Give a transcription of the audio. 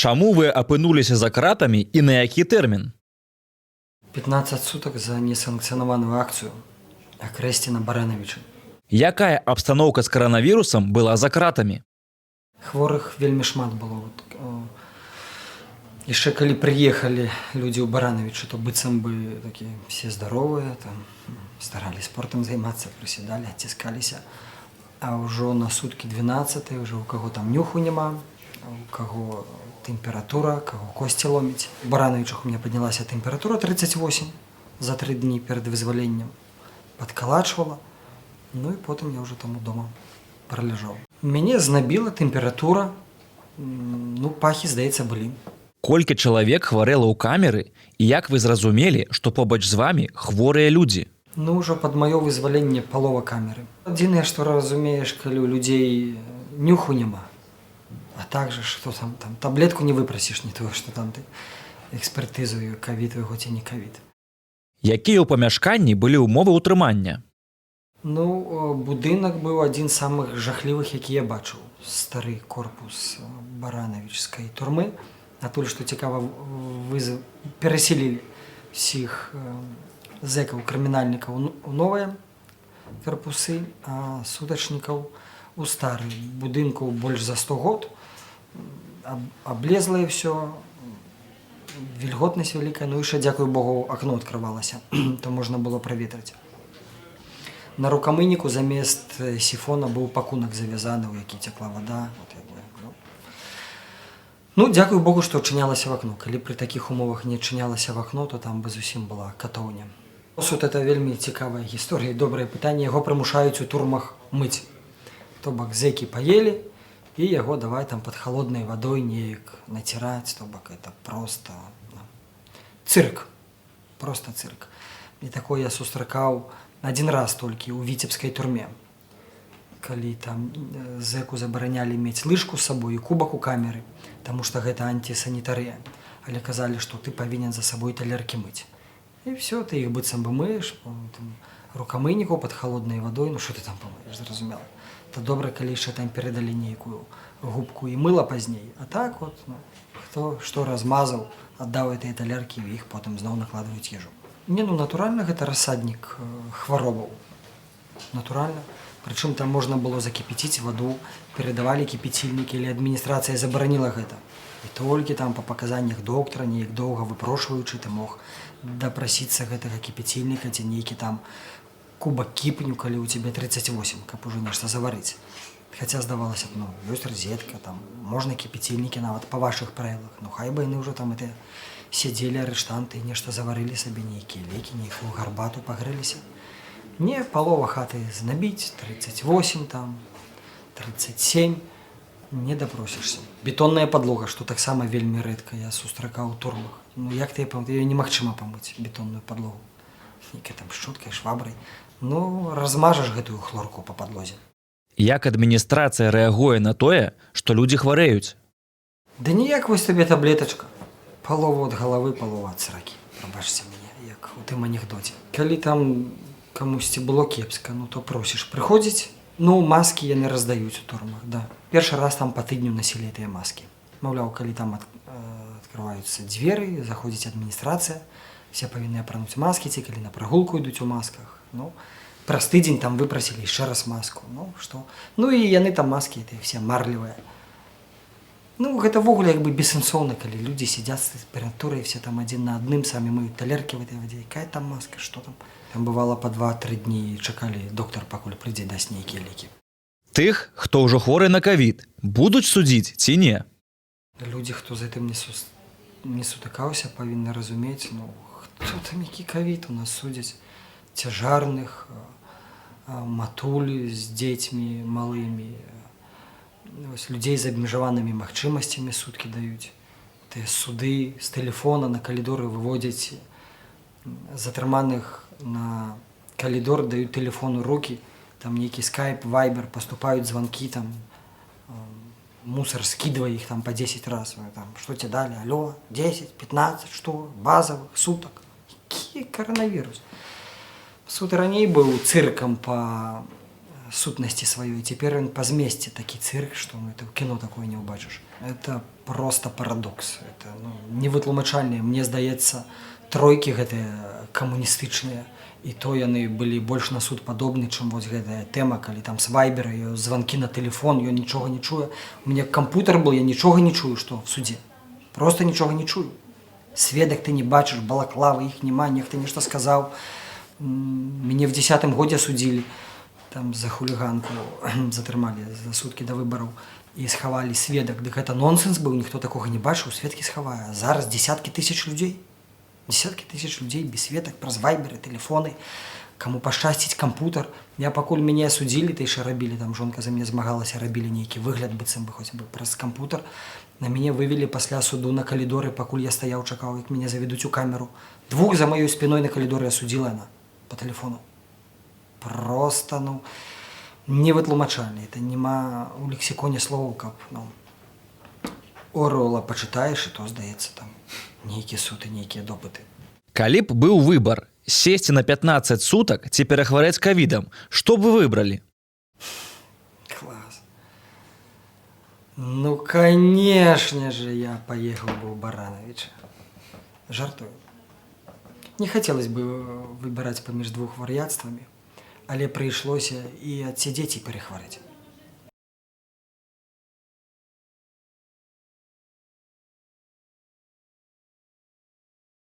Чаму вы апынуліся за кратамі і на які тэрмін? 15 суток за несанкцыянаваную акцыю Акрэсціна Баранавіча. Якая абстаноўка з каранавірусам была за кратамі? Хворых вельмі шмат было. Яшчэ калі прыехалі людзі ў Баранавіча, то быццам бы такія все здаровыя, там старалі спортам займацца, прысядалі, адціскаліся. А ўжо на суткі 12, ўжо у каго там нюху няма, у каго тэмпература, каго косці ломіць. У Баранавічах у мяне паднялася тэмпература 38 за 3 дні перад вызваленнем. Падкалачвала, ну і потым я ўжо там удома праляжаў. Мяне знабіла тэмпература, ну пахі, здаецца, былі. Колькі чалавек хварэла ў камеры і як вы зразумелі, што побач з вамі хворыя людзі? Ну, ўжо пад маё вызваленне палова камеры. Адзінае, што разумееш, калі ў людзей нюху няма. А так жа, што там таблетку не выпрасіш, не тое, што там ты экспертызую, кавід у яго ці не кавід. Якія ў памяшканні былі ўмовы ўтрымання? Ну, будынак быў адзін з самых жахлівых, які я бачыў. Стары корпус баранавічскай турмы. А тое, што цікава, пераселілі ўсіх зэкаў, крымінальнікаў у новыя карпусы, а судачнікаў у стары. Будынку больш за 100 год, аблезлае ўсё, вільготнасць вялікая, ну яшчэ, дзякуй Богу, акно адкрывалася, то можна было праветрыць. На рукамыйніку замест сіфона быў пакунак завязаны, у які цякла вада. Ну, дзякуй Богу, што адчынялася в акно. Калі пры такіх умовах не адчынялася в акно, то там бы зусім была катоўня. Посуд — это вельмі цікавая гісторыя, добрае пытанне. Яго прымушаюць у турмах мыць. То бок зэкі паелі, і яго давай там пад халоднай вадой неяк націраць, то бок это проста цырк. Проста цырк. І такое я сустракаў адзін раз толькі ў віцебскай турме. Калі там зэку забаранялі мець лыжку з сабой і кубак у камеры, таму што гэта антисанітарыя. Але казалі, што ты павінен за сабой талеркі мыць. І ўсё, ты іх быццам бы мыеш, рукамыйнікаў пад халоднай вадой, ну што ты там памыеш, зразумела. То добра, калі яшчэ там перадалі нейкую губку і мыла пазней. А так от, ну, хто што размазаў, аддаў гэтыя талеркі, і іх потым зноў накладваюць ежу. Не, ну натуральна, гэта рассаднік хваробаў. Натуральна. Прычым там можна было закіпяціць ваду, перадавалі кіпяцільнікі, але адміністрацыя забараніла гэта. І толькі там па паказаннях доктара, неяк доўга выпрошваючы, ты мог дапрасіцца гэтага кіпяцільніка ці нейкі там кубак кіпню, калі ў цябе 38, каб ужо нешта заварыць. Хаця здавалася, ну, ёсць розетка, там можна кіпяцільнікі нават па вашых правілах. Ну хай бы яны ўжо там сядзелі арыштанты і нешта заварылі сабе, нейкія лекі, нейкую гарбату пагрэліся. Не, палова хаты знабіць, 38 там, 37, не допросішся. Бетонная падлога, што таксама вельмі рэдка я сустракаў у турмах. Ну як ты яе немагчыма памыць, бетонную падлогу? Нейкай там шчоткай, швабрай. Ну, размажаш гэтую хлорку па падлозе. Як адміністрацыя рэагуе на тое, што людзі хварэюць? Да ніяк, вось табе таблетачка. Палова ад галавы, палова ад сракі. Прабачце мяне, як у тым анекдоце. Калі там камусьці было кепска, ну то просіш прыходзіць. Ну, маскі яны раздаюць у турмах, да. Першы раз там па тыдню насілі гэтыя маскі. Маўляў, калі там адкрываюцца дзверы, заходзіць адміністрацыя, все павінны апрануць маскі, ці калі на прагулку ідуць у масках. Ну, праз тыдзень там выпрасілі яшчэ раз маску. Ну, што? Ну і яны там маскі, гэтыя все марлівыя. Ну, гэта ввогуле як бы бессэнсоўна, калі людзі сядзяць з тэмпературай, все там адзін на адным, самі мыюць талеркі в этой вадзе. Якая там маска, што там? Там бывала па 2-3 дні чакалі доктар, пакуль прыйдзе, дасць нейкія лекі. Тых, хто ўжо хворы на кавід, будуць судзіць ці не? Людзі, хто з гэтым не сутыкаўся, павінны разумець, ну, хто там які кавід у нас судзяць? Цяжарных, матуль з дзецьмі малымі, людзей з абмежаванымі магчымасцямі суткі даюць. Тыя суды з тэлефона на калідоры выводзяць затрыманых на калідор, даюць тэлефон у рукі, там нейкі скайп, вайбер, паступаюць званкі, там мусар скідвае іх там па 10 раз. Там, што тебе далі? Алло, 10, 15, што? Базавых, сутак. Які каранавірус? Суд раней быў цыркам па сутнасці сваёй. Цяпер ён па змесце такі цырк, што ну, ты ў кіно такое не ўбачыш. Это просто парадокс. Это невытлумачальнае. Мне здаецца, тройкі гэтыя камуністычныя, і то яны былі больш на суд падобны, чым вось гэтая тэма, калі там з вайбера, званкі на тэлефон, ён нічога не чуе. У мяне кампутер был, я нічога не чую, што в судзе. Просто нічога не чую. Сведак ты не бачыш, балаклавы, іх няма, нехта нешта сказаў. Мяне в 10-м годзе судзілі, там за хуліганку затрымалі за суткі да выбараў і схавалі сведак. Дык гэта нонсенс быў, ніхто такога не бачыў, сведкі схавае. А зараз десяткі тысяч людзей. Десяткі тысяч людзей без светак, праз вайберы, тэлефоны, каму пашчасціць кампутер. Я пакуль мяне судзілі, ты яшчэ рабілі, там жонка за мяне змагалася, рабілі нейкі выгляд, быццам бы хоць бы праз кампутер. На мяне вывелі пасля суду на калідоры, пакуль я стаяў, чакаў, як мяне заведуць у камеру. 2 за маёй спіной на калідоры асудзіла яна по тэлефону. Просто, ну, невытлумачальна. Это няма у лексіконе словаў, каб, ну, Оруэлла пачытаеш, і то, здаецца, там нейкі суд і нейкія допыты. Калі б быў выбар сесці на 15 сутак ці перахварэць ковідам, што б вы выбралі? Класс. Ну, конечно же, я поехал бы у Барановича. Жартую. Не хотелось бы выбирать паміж двух вар'яцтвамі, але прыйшлося і адсядзець і перахварыць.